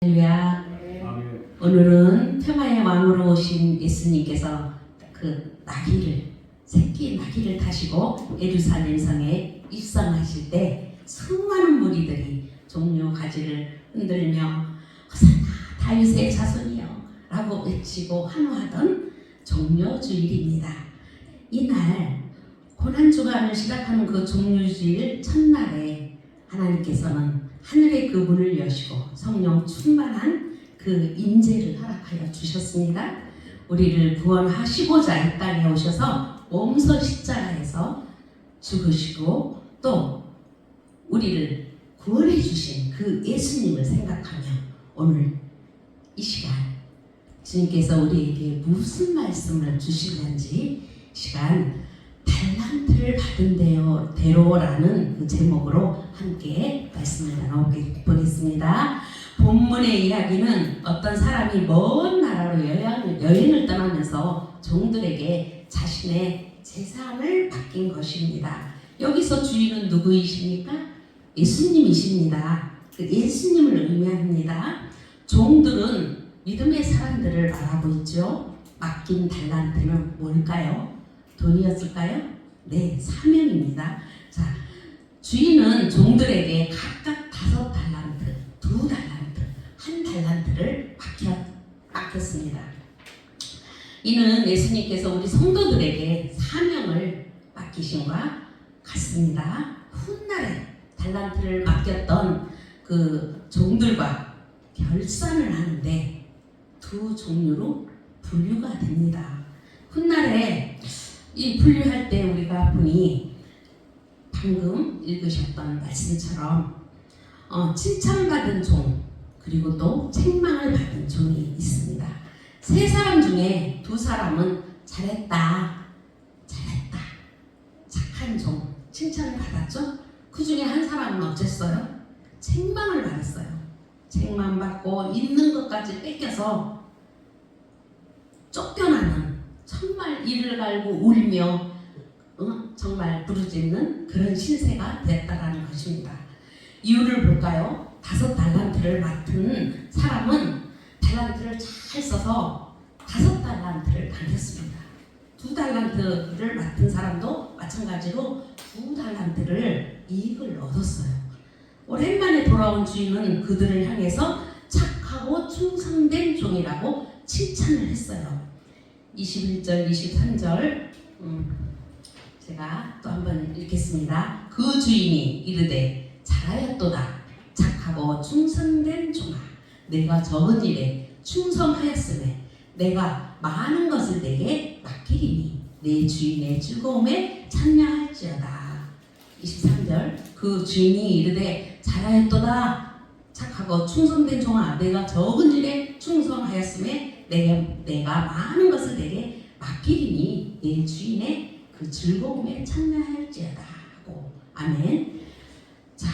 할렐루야. 오늘은 평화의 왕으로 오신 예수님께서 그 새끼 나귀를 타시고 예루살렘 성에 입성하실 때 수많은 무리들이 종려 가지를 흔들며 호산나 다윗의 자손이여 라고 외치고 환호하던 종려주일입니다. 이날 고난주간을 시작하는 그 종려주일 첫날에 하나님께서는 하늘의 그 문을 여시고 성령 충만한 그 임재를 허락하여 주셨습니다. 우리를 구원하시고자 이 땅에 오셔서 몸소 십자가에서 죽으시고 또 우리를 구원해 주신 그 예수님을 생각하며 오늘 이 시간 주님께서 우리에게 무슨 말씀을 주시는지 시간 달란트를 받은 대로라는 그 제목으로 함께 말씀을 나눠보겠습니다. 본문의 이야기는 어떤 사람이 먼 나라로 여행을 떠나면서 종들에게 자신의 재산을 맡긴 것입니다. 여기서 주인은 누구이십니까? 예수님이십니다. 그 예수님을 의미합니다. 종들은 믿음의 사람들을 바라고 있죠. 맡긴 달란트는 뭘까요? 돈이었을까요? 네, 사명입니다. 자, 주인은 종들에게 각각 5달란트, 2달란트, 1달란트를 맡겼습니다. 이는 예수님께서 우리 성도들에게 사명을 맡기신과 같습니다. 훗날에 달란트를 맡겼던 그 종들과 결산을 하는데 2 종류로 분류가 됩니다. 훗날에 이 분류할 때 우리가 보니 방금 읽으셨던 말씀처럼 칭찬받은 종 그리고 또 책망을 받은 종이 있습니다. 3사람 중에 2사람은 잘했다 착한 종 칭찬을 받았죠. 그 중에 1사람은 어쨌어요? 책망을 받았어요. 책망받고 있는 것까지 뺏겨서 쫓겨나는 정말 이를 갈고 울며 정말 부르짖는 그런 신세가 됐다라는 것입니다. 이유를 볼까요? 5달란트를 맡은 사람은 달란트를 잘 써서 5달란트를 받았습니다. 2달란트를 맡은 사람도 마찬가지로 2달란트를 이익을 얻었어요. 오랜만에 돌아온 주인은 그들을 향해서 착하고 충성된 종이라고 칭찬을 했어요. 21절, 23절 제가 또 한번 읽겠습니다. 그 주인이 이르되 잘하였도다 착하고 충성된 종아 내가 적은 일에 충성하였으매 내가 많은 것을 내게 맡기리니 내 주인의 즐거움에 참여할지어다. 23절 그 주인이 이르되 잘하였도다 착하고 충성된 종아 내가 적은 일에 충성하였으매 내가 많은 것을 내게 맡기리니 내 주인의 그 즐거움에 참여할지어다 하고 아멘. 자,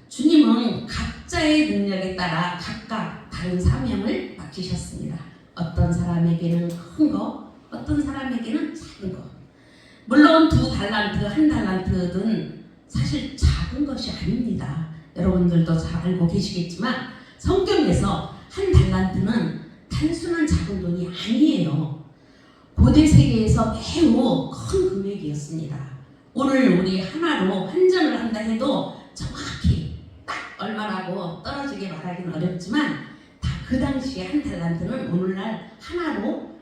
주님은 각자의 능력에 따라 각각 다른 사명을 맡기셨습니다. 어떤 사람에게는 큰 거, 어떤 사람에게는 작은 거. 물론 2달란트, 1달란트는 사실 작은 것이 아닙니다. 여러분들도 잘 알고 계시겠지만 성경에서 1달란트는 단순한 작은 돈이 아니에요. 고대 세계에서 매우 큰 금액이었습니다. 오늘 우리 하나로 환전을 한다 해도 정확히 딱 얼마라고 떨어지게 말하기는 어렵지만 다 그 당시에 1달란트는 오늘날 하나로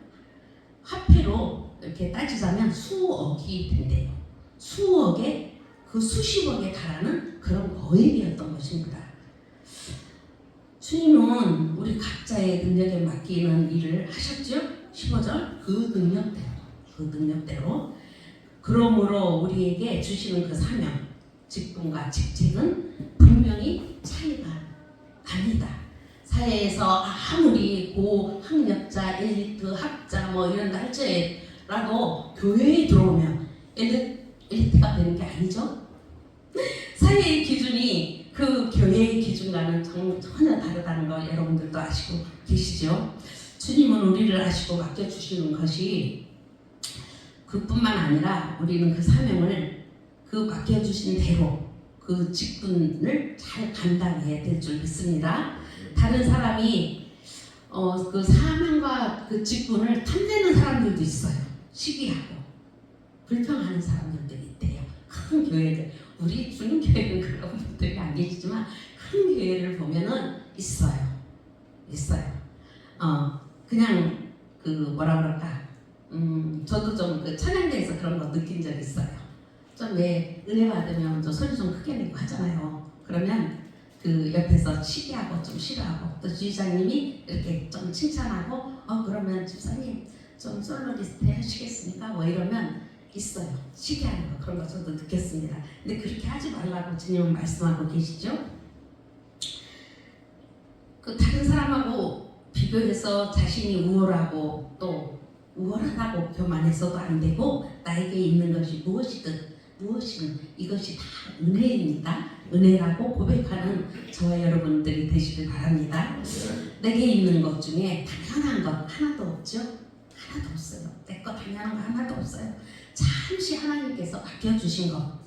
화폐로 이렇게 따지자면 수억이 된대요. 수억에 그 수십억에 달하는 그런 거액이었던 것입니다. 주님은 우리 각자의 능력에 맡기는 일을 하셨죠? 15절 그 능력대로 그러므로 우리에게 주시는 그 사명, 직분과 직책은 분명히 차이가 납니다. 사회에서 아무리 고학력자, 엘리트, 학자 뭐 이런다 할지라도 교회에 들어오면 엘리트가 되는 게 아니죠. 사회의 기준이 그 교회의 기준과는 전혀 다르다는 거 여러분들도 아시고 계시죠? 주님은 우리를 아시고 맡겨주시는 것이 그뿐만 아니라 우리는 그 사명을 그 맡겨주신 대로 그 직분을 잘 감당해야 될 줄 믿습니다. 다른 사람이 그 사명과 그 직분을 탐내는 사람들도 있어요. 시기하고 불평하는 사람들도 있대요. 큰 교회들, 우리 주는 교회는 그런 분들이 안 계시지만 큰 교회를 보면은 있어요. 그냥 그 뭐라 그럴까, 저도 좀 그 찬양대에서 그런 거 느낀 적 있어요. 좀 왜 은혜 받으면 좀 소리 좀 크게 내고 하잖아요. 그러면 그 옆에서 시기하고 좀 싫어하고 또 주의자님이 이렇게 좀 칭찬하고 그러면 집사님 좀 솔로 리스트 하시겠습니까? 뭐 이러면 있어요. 시기하는 거, 그런 거 저도 느꼈습니다. 근데 그렇게 하지 말라고 주님은 말씀하고 계시죠. 그 다른 사람하고 비교해서 자신이 우월하고 또 우월하다고 교만해서도 안 되고, 나에게 있는 것이 무엇이든 이것이 다 은혜입니다. 은혜라고 고백하는 저와 여러분들이 되시길 바랍니다. 내게 있는 것 중에 당연한 것 하나도 없죠? 하나도 없어요. 내 거 당연한 거 하나도 없어요. 잠시 하나님께서 맡겨주신 것,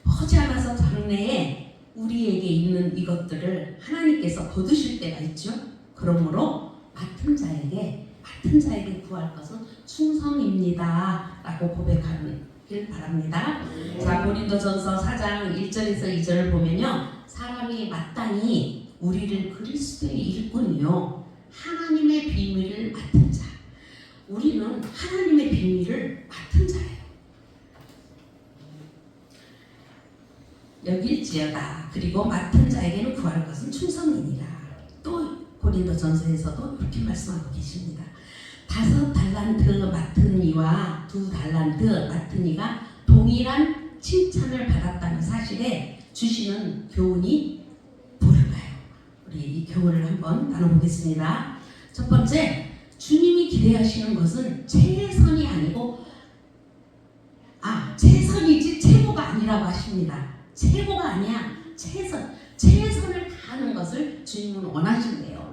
머지않아서 장래에 우리에게 있는 이것들을 하나님께서 거두실 때가 있죠. 그러므로 맡은 자에게 구할 것은 충성입니다 라고 고백하길 바랍니다. 자, 고린도전서 4장 1절에서 2절을 보면요, 사람이 마땅히 우리를 그리스도의 일꾼이요 하나님의 비밀을 맡은 자, 우리는 하나님의 비밀을 맡은 자예요. 여길지어다. 그리고 맡은 자에게는 구할 것은 충성이니라. 또 고린도전서에서도 이렇게 말씀하고 계십니다. 5 달란트 맡은 이와 2 달란트 맡은 이가 동일한 칭찬을 받았다는 사실에 주시는 교훈이 뭘까요? 우리 이 교훈을 한번 나눠보겠습니다. 첫 번째, 주님이 기대하시는 것은 최선이 아니고 최선이지 최고가 아니라고 하십니다. 최고가 아니야, 최선을 다하는 것을 주님은 원하신대요.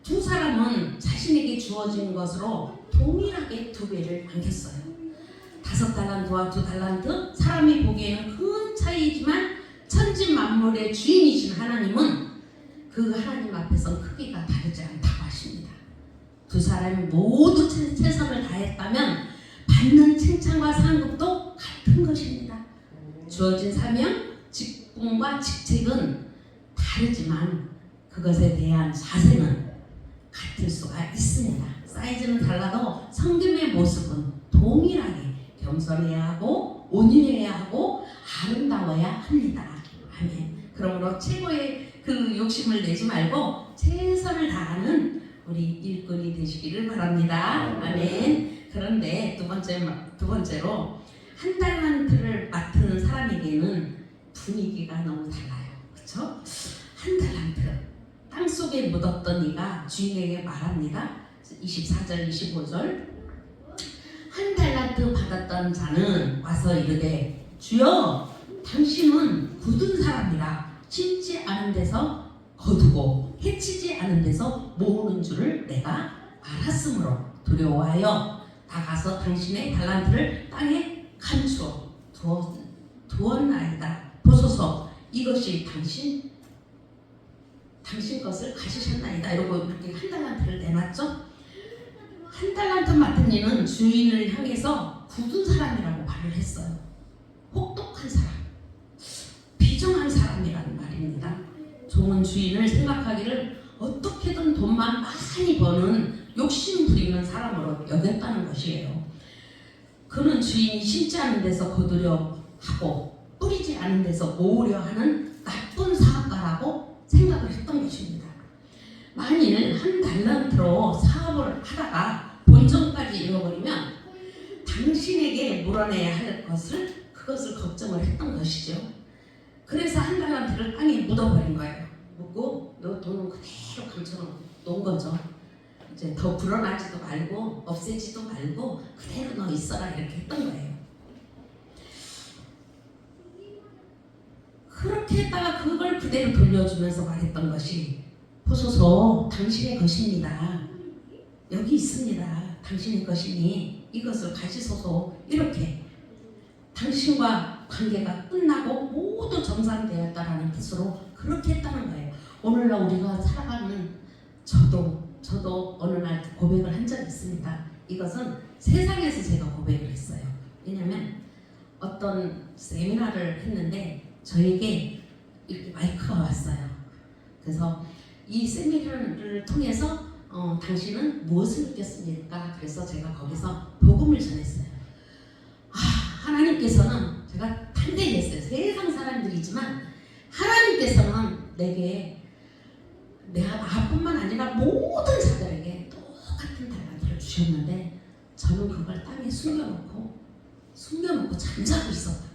두 사람은 자신에게 주어진 것으로 동일하게 2배를 남겼어요. 5 달란트와 2 달란트, 사람이 보기에는 큰 차이지만 천지 만물의 주인이신 하나님은 그 하나님 앞에서 크기가 다르지 않다고 하십니다. 두 사람이 모두 최선을 다했다면 받는 칭찬과 상급도 같은 것입니다. 주어진 사명, 직분과 직책은 다르지만 그것에 대한 자세는 같을 수가 있습니다. 사이즈는 달라도 성김의 모습은 동일하게 겸손해야 하고 온유해야 하고 아름다워야 합니다. 아멘. 그러므로 최고의 그 욕심을 내지 말고 최선을 다하는 우리 일꾼이 되시기를 바랍니다. 아멘. 그런데 두 번째로 1 달란트를 맡은 사람에게는 분위기가 너무 달라요. 그렇죠? 1 달란트, 땅 속에 묻었던 이가 주인에게 말합니다. 24절 25절, 1 달란트 받았던 자는 와서 이르되, 주여, 당신은 굳은 사람이라 심지 않은 데서 거두고 해치지 않은 데서 모으는 줄을 내가 알았으므로 두려워하여 나가서 당신의 달란트를 땅에 감추어 두었나이다. 보소서, 이것이 당신 것을 가지셨나이다. 이러고 이렇게 1 달란트를 내놨죠. 1 달란트 맡은 이는 주인을 향해서 굳은 사람이라고 말을 했어요. 혹독한 사람, 비정한 사람이라는 말입니다. 종은 주인을 생각하기를 어떻게든 돈만 많이 버는 욕심 부리는 사람으로 여겼다는 것이에요. 그는 주인이 심지 않은 데서 거두려 하고 뿌리지 않은 데서 모으려 하는 나쁜 사업가라고 생각을 했던 것입니다. 만일 1 달란트로 사업을 하다가 본전까지 잃어버리면 당신에게 물어내야 할 그것을 걱정을 했던 것이죠. 그래서 1 달란트를 땅에 묻어버린 거예요. 묻고 이 돈은 그대로 감춰놓은 거죠. 이제 더 불어나지도 말고 없애지도 말고 그대로 너 있어라, 이렇게 했던 거예요. 그렇게 했다가 그걸 그대로 돌려주면서 말했던 것이, 보소서, 당신의 것입니다. 여기 있습니다. 당신의 것이니 이것을 가지소서. 이렇게 당신과 관계가 끝나고 모두 정상되었다라는 뜻으로 그렇게 했다는 거예요. 오늘날 우리가 살아가는 저도 어느 날 고백을 한 적이 있습니다. 이것은 세상에서 제가 고백을 했어요. 왜냐하면 어떤 세미나를 했는데 저에게 이렇게 마이크가 왔어요. 그래서 이 세미나를 통해서 당신은 무엇을 느꼈습니까? 그래서 제가 거기서 복음을 전했어요. 하나님께서는 제가 탄대했어요. 세상 사람들이지만 하나님께서는 내게 나뿐만 아니라 모든 자들에게 똑같은 달란트를 주셨는데 저는 그걸 땅에 숨겨놓고 잠자고 있었다고.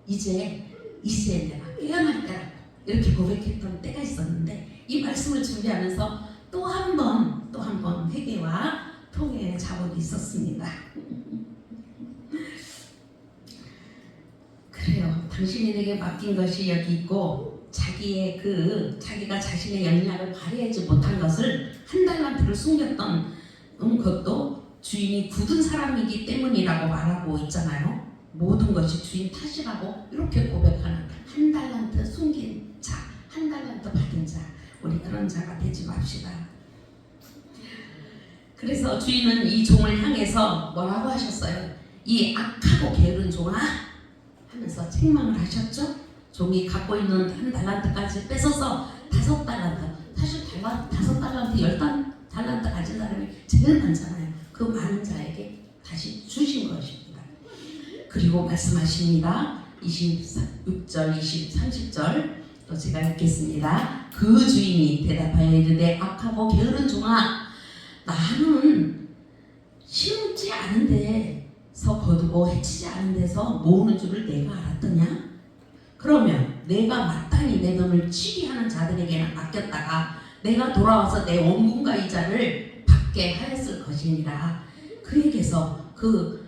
이제 내가 깨어날 때라고 이렇게 고백했던 때가 있었는데 이 말씀을 준비하면서 또 한 번 회개와 통회의 자복이 있었습니다. 그래요. 당신이 내게 맡긴 것이 여기 있고 자기가 자신의 역량을 발휘하지 못한 것을 한 달란트를 숨겼던 그것도 주인이 굳은 사람이기 때문이라고 말하고 있잖아요. 모든 것이 주인 탓이라고 이렇게 고백하는 한 달란트 숨긴 자, 한 달란트 받은 자, 우리 그런 자가 되지 맙시다. 그래서 주인은 이 종을 향해서 뭐라고 하셨어요? 이 악하고 게으른 종아 하면서 책망을 하셨죠. 종이 갖고 있는 한 달란트까지 뺏어서 5달란트, 사실 5달란트, 10달란트 가진 사람이 제일 많잖아요. 그 많은 자에게 다시 주신 것입니다. 그리고 말씀하십니다. 26절, 30절 또 제가 읽겠습니다. 그 주인이 대답하여 이르되 악하고 게으른 종아, 나는 심지 않은 데서 거두고 해치지 않은 데서 모으는 줄을 내가 알았더냐? 그러면 내가 마땅히 내 돈을 취기하는 자들에게는 맡겼다가 내가 돌아와서 내 원금과 이자를 받게 하였을 것이니라. 그에게서 그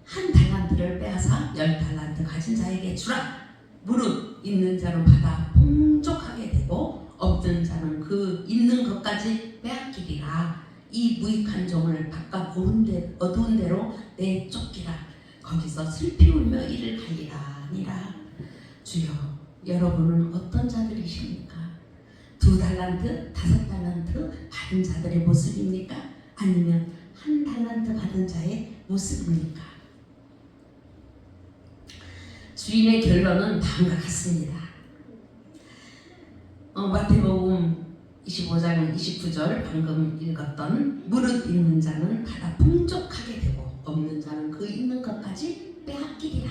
한 달란트를 빼앗아 10달란트 가진 자에게 주라. 무릇 있는 자는 받아 풍족하게 되고 없는 자는 그 있는 것까지 빼앗기리라. 이 무익한 종을 바깥 어두운 데로 내쫓기라. 거기서 슬피 울며 이를 갈리라니라. 주여, 여러분은 어떤 자들이십니까? 2달란트, 5달란트 받은 자들의 모습입니까? 아니면 1달란트 받은 자의 모습입니까? 주인의 결론은 다음과 같습니다. 마태복음 25장 29절 방금 읽었던 무릇 있는 자는 받아 풍족하게 되고 없는 자는 그 있는 것까지 빼앗기리라.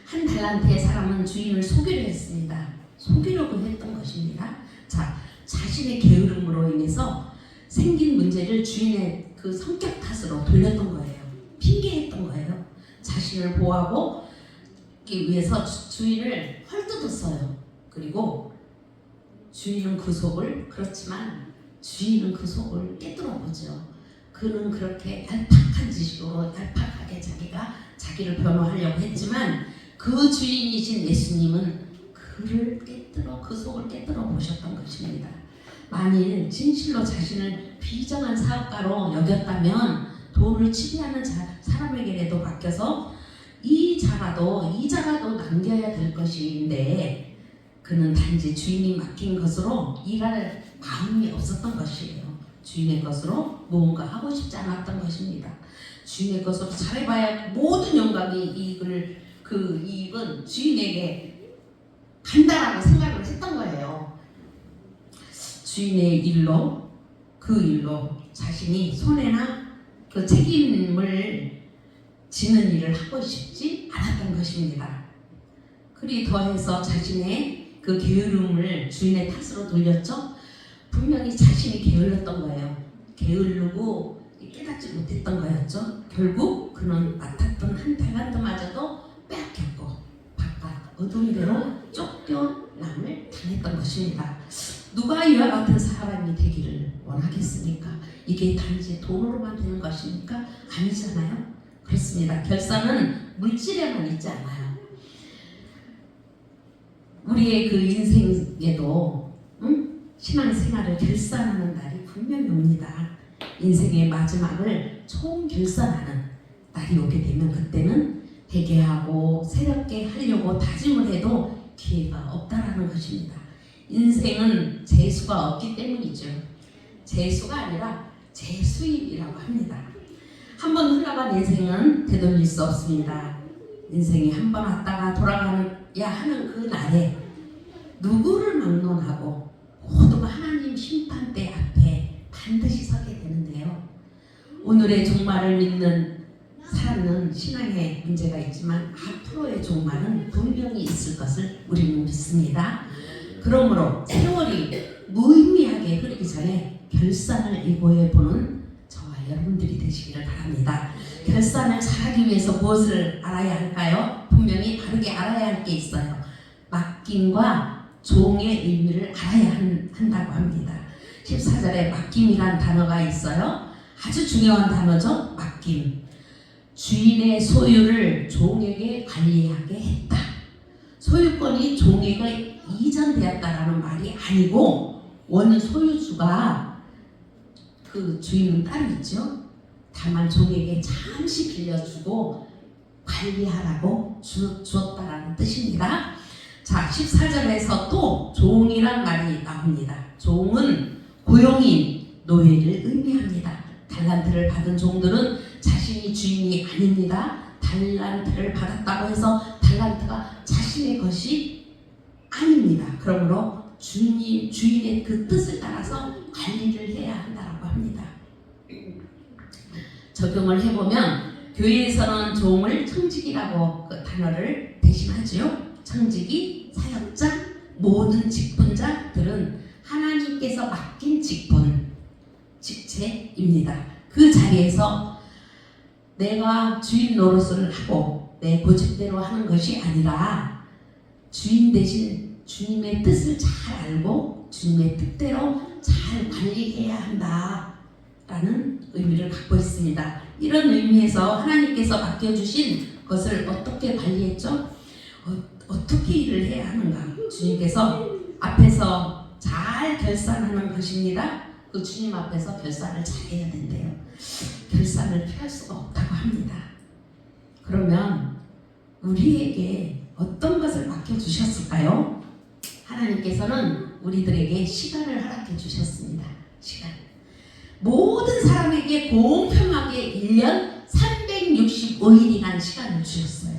1달란트의 사람은 주인을 속이려 했습니다. 속이려고 했던 것입니다. 자, 자신의 게으름으로 인해서 생긴 문제를 주인의 그 성격 탓으로 돌렸던 거예요. 핑계했던 거예요. 자신을 보호하고 위해서 주인을 헐뜯었어요. 그리고 주인은 그 속을 깨뚫어 보죠. 그는 그렇게 얄팍한 지식으로 얄팍하게 자기를 변호하려고 했지만 그 주인이신 예수님은 그 속을 깨뚫어 보셨던 것입니다. 만일 진실로 자신을 비정한 사업가로 여겼다면 돈을 취비하는 사람에게라도 맡겨서 이 자라도 남겨야 될 것인데 그는 단지 주인이 맡긴 것으로 일할 마음이 없었던 것이에요. 주인의 것으로 무언가 하고 싶지 않았던 것입니다. 주인의 것으로 잘해봐야 모든 영광이 그 이익은 주인에게 간다라고 생각을 했던 거예요. 주인의 그 일로 자신이 손해나 그 책임을 지는 일을 하고 싶지 않았던 것입니다. 그리 더해서 자신의 그 게으름을 주인의 탓으로 돌렸죠. 분명히 자신이 게을렀던 거예요. 게으르고 깨닫지 못했던 거였죠. 결국 그는 맡았던 1달란트마저도 빼앗겼고 바깥 어두운 데로 쫓겨남을 당했던 것입니다. 누가 이와 같은 사람이 되기를 원하겠습니까? 이게 단지 돈으로만 되는 것입니까? 아니잖아요. 그렇습니다. 결산은 물질에만 있지 않아요. 우리의 그 인생에도 신앙생활을 결산하는 날이 분명히 옵니다. 인생의 마지막을 총결산하는 날이 오게 되면 그때는 회개하고 새롭게 하려고 다짐을 해도 기회가 없다라는 것입니다. 인생은 재수가 없기 때문이죠. 재수가 아니라 재수입이라고 합니다. 한 번 흘러간 인생은 되돌릴 수 없습니다. 인생이 한 번 왔다가 돌아가야 하는 그 날에 누구를 막론하고 모두가 하나님 심판대 앞에 반드시 서게 되는데요. 오늘의 종말을 믿는 사람은 신앙에 문제가 있지만 앞으로의 종말은 분명히 있을 것을 우리는 믿습니다. 그러므로 세월이 무의미하게 흐르기 전에 결산을 예고해 보는 저와 여러분들이 되시기를 바랍니다. 결산을 잘하기 위해서 무엇을 알아야 할까요? 분명히 바르게 알아야 할 게 있어요. 맡김과 종의 의미를 알아야 한다고 합니다. 14절에 맡김이란 단어가 있어요. 아주 중요한 단어죠. 맡김. 주인의 소유를 종에게 관리하게 했다. 소유권이 종에게 이전되었다라는 말이 아니고 원 소유주가 그 주인은 따로 있죠. 다만 종에게 잠시 빌려주고 관리하라고 주었다라는 뜻입니다. 자, 14절에서 또 종이란 말이 나옵니다. 종은 고용인, 노예를 의미합니다. 달란트를 받은 종들은 자신이 주인이 아닙니다. 달란트를 받았다고 해서 달란트가 자신의 것이 아닙니다. 그러므로 주인의 그 뜻을 따라서 관리를 해야 한다고 합니다. 적용을 해보면 교회에서는 종을 청직이라고 그 단어를 대신하죠. 청직이 사역자, 모든 직분자들은 하나님께서 맡긴 직분, 직책입니다. 그 자리에서 내가 주인 노릇을 하고 내 고집대로 하는 것이 아니라 주인 대신 주님의 뜻을 잘 알고 주님의 뜻대로 잘 관리해야 한다라는 의미를 갖고 있습니다. 이런 의미에서 하나님께서 맡겨주신 것을 어떻게 관리했죠? 어떻게 일을 해야 하는가? 주님께서 앞에서 잘 결산하는 것입니다. 그 주님 앞에서 결산을 잘해야 된대요. 결산을 피할 수가 없다고 합니다. 그러면 우리에게 어떤 것을 맡겨주셨을까요? 하나님께서는 우리들에게 시간을 허락해 주셨습니다. 시간. 모든 사람에게 공평하게 1년 365일이라는 시간을 주셨어요.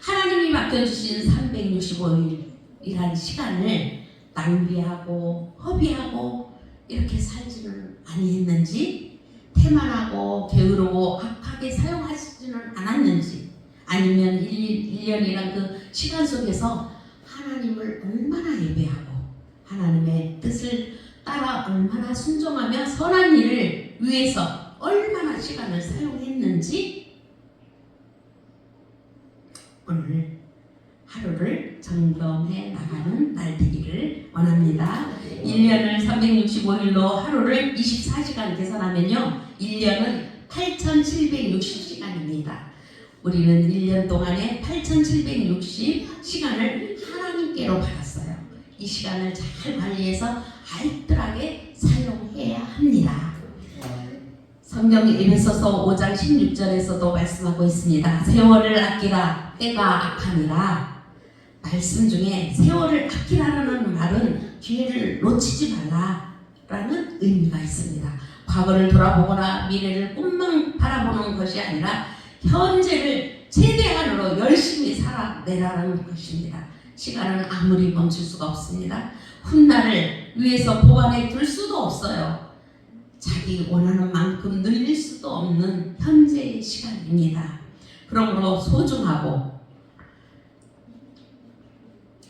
하나님이 맡겨주신 365일이라는 시간을 낭비하고 허비하고 이렇게 살지는 아니했는지, 태만하고 게으르고 악하게 사용하지는 않았는지, 아니면 1년이란 그 시간 속에서 하나님을 얼마나 예배하고 하나님의 뜻을 따라 얼마나 순종하며 선한 일을 위해서 얼마나 시간을 사용했는지 오늘 하루를 점검해 나가는 날 되기를 원합니다. 1년을 365일로 하루를 24시간 계산하면요, 1년은 8760시간입니다. 우리는 1년 동안에 8760시간을 하나님께로 받았어요. 이 시간을 잘 관리해서 알뜰하게 사용해야 합니다. 성경 에베소서 5장 16절에서도 말씀하고 있습니다. 세월을 아끼라, 때가 악하니라. 말씀 중에 세월을 아끼라는 말은 기회를 놓치지 말라라는 의미가 있습니다. 과거를 돌아보거나 미래를 꿈만 바라보는 것이 아니라 현재를 최대한으로 열심히 살아내라는 것입니다. 시간은 아무리 멈출 수가 없습니다. 훗날을 위해서 보관해 둘 수도 없어요. 자기 원하는 만큼 늘릴 수도 없는 현재의 시간입니다. 그러므로 소중하고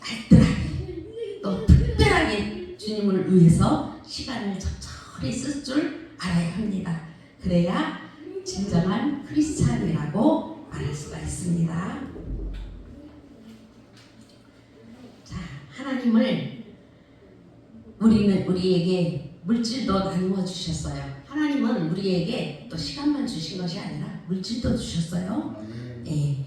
알뜰하게 또 특별하게 주님을 위해서 시간을 적절히 쓸 줄 알아야 합니다. 그래야 진정한 크리스찬이라고 말할 수가 있습니다. 자, 하나님을 우리에게 물질도 나누어 주셨어요. 하나님은 우리에게 또 시간만 주신 것이 아니라 물질도 주셨어요. 예.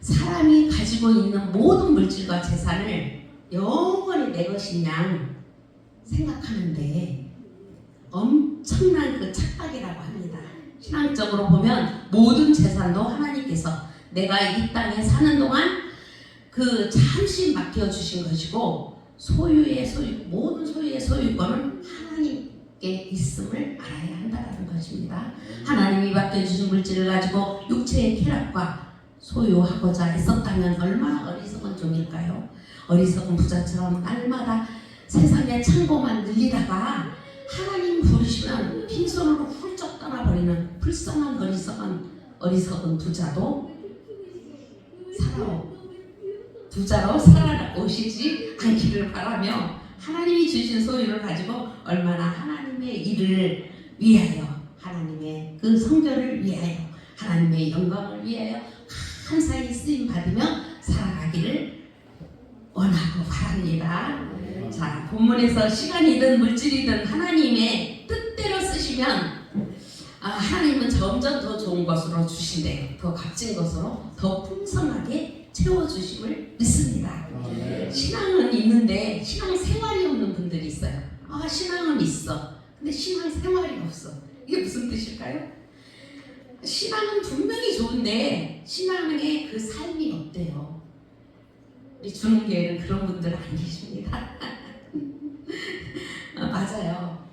사람이 가지고 있는 모든 물질과 재산을 영원히 내 것인 양 생각하는데 엄청난 그 착각이라고 합니다. 신앙적으로 보면 모든 재산도 하나님께서 내가 이 땅에 사는 동안 그 잠시 맡겨주신 것이고 모든 소유의 소유권은 하나님께 있음을 알아야 한다는 것입니다. 하나님이 맡겨주신 물질을 가지고 육체의 쾌락과 소유하고자 했었다면 얼마나 어리석은 종일까요? 어리석은 부자처럼 날마다 세상의 창고만 늘리다가 하나님 부르시면 빈손으로 훌쩍 떠나버리는 불쌍한 어리석은 부자로 살아오시지 않기를 바라며 하나님이 주신 소유를 가지고 얼마나 하나님의 일을 위하여 하나님의 그 성결을 위하여 하나님의 영광을 위하여 감사히 쓰임 받으며 살아가기를 원하고 바랍니다. 자, 본문에서 시간이든 물질이든 하나님의 뜻대로 쓰시면 하나님은 점점 더 좋은 것으로 주신대요. 더 값진 것으로 더 풍성하게 채워주심을 믿습니다. 신앙은 있는데 신앙 생활이 없는 분들이 있어요. 신앙은 있어. 근데 신앙 생활이 없어. 이게 무슨 뜻일까요? 신앙은 분명히 좋은데 신앙의 그 삶이 없대요. 우리 주는교회는 그런 분들 안 계십니다. 맞아요.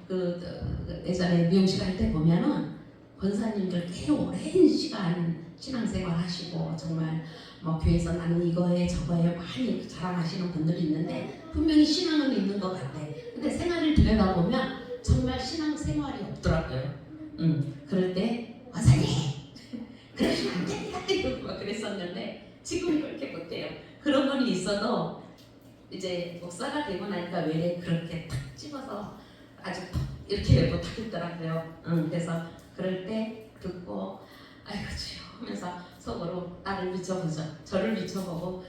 예전에 미용실 할 때 보면은 권사님들 꽤 오랜 시간 신앙생활 하시고 정말 교회에서 나는 이거에 저거에 많이 자랑하시는 분들이 있는데 분명히 신앙은 있는 것 같아. 근데 생활을 들여다보면 정말 신앙생활이 없더라고요. 그럴 때 권사님 그러시면 안 됩니다 이러고 막 그랬었는데 지금 그렇게 못해요. 그런 분이 있어도 이제 목사가 되고 나니까 외래 그렇게 탁 집어서 아주 이렇게 못하겠더라고요. 그래서 그럴 때 듣고 아이고 주여 하면서 속으로 나를 비춰보죠. 저를 비춰보고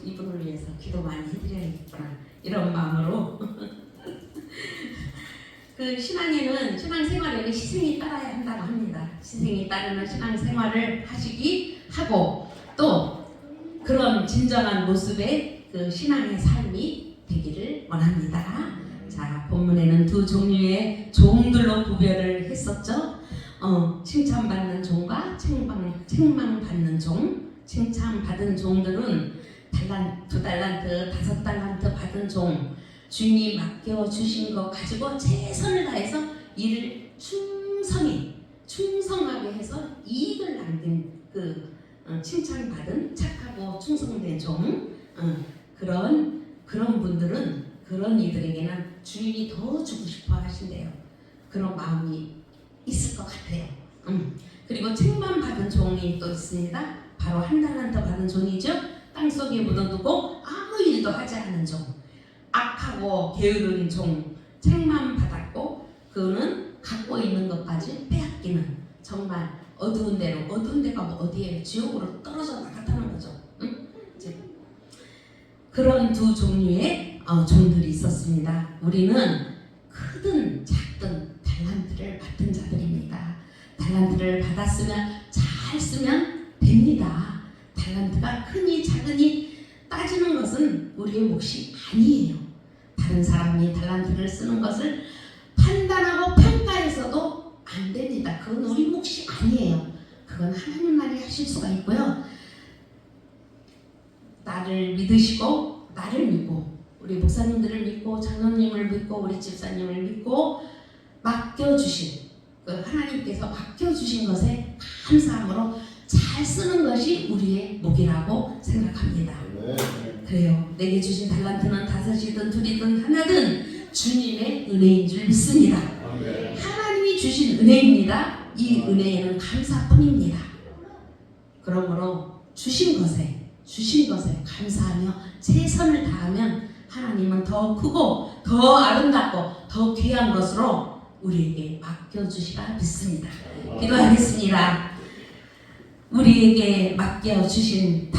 이분을 위해서 기도 많이 해드려야겠구나 이런 마음으로 그 신앙생활에는 희생이 따라야 한다고 합니다. 희생이 따르는 신앙생활을 하고 또 그런 진정한 모습의 그 신앙의 삶이 되기를 원합니다. 자, 본문에는 두 종류의 종들로 구별을 했었죠. 칭찬받는 종과 책망받는 종. 칭찬받은 종들은 2달란트, 5달란트 받은 종, 주인이 맡겨주신 것 가지고 최선을 다해서 일을 충성하게 해서 이익을 남긴 칭찬받은 착하고 충성된 종. 그런 분들은 그런 이들에게는 주인이 더 주고 싶어 하신대요. 그런 마음이 있을 것 같아요. 그리고 책만 받은 종이 또 있습니다. 바로 1달란트 받은 종이죠. 땅속에 묻어두고 아무 일도 하지 않은 종. 악하고 게으른 종. 책만 받았고 그는 갖고 있는 것까지 빼앗기는 정말 어두운 데가 어디에 지옥으로 떨어져 나갔다는 거죠. 그런 두 종류의 종들이 있었습니다. 우리는 크든 작든 달란트를 받은 자들입니다. 달란트를 받았으면 잘 쓰면 됩니다. 달란트가 크니 작으니 따지는 것은 우리의 몫이 아니에요. 다른 사람이 달란트를 쓰는 것을 판단하고 평가해서도 안 됩니다. 그건 우리 몫이 아니에요. 그건 하나님만이 하실 수가 있고요. 나를 믿으시고 나를 믿고 우리 목사님들을 믿고 장로님을 믿고 우리 집사님을 믿고 맡겨주신 하나님께서 맡겨주신 것에 감사함으로 잘 쓰는 것이 우리의 몫이라고 생각합니다. 그래요. 내게 주신 달란트는 5이든 2이든 하나든 주님의 은혜인 줄 믿습니다. 하나님이 주신 은혜입니다. 이 은혜에는 감사뿐입니다. 그러므로 주신 것에 감사하며 최선을 다하면 하나님은 더 크고 더 아름답고 더 귀한 것으로 우리에게 맡겨주시라 믿습니다. 기도하겠습니다. 우리에게 맡겨주신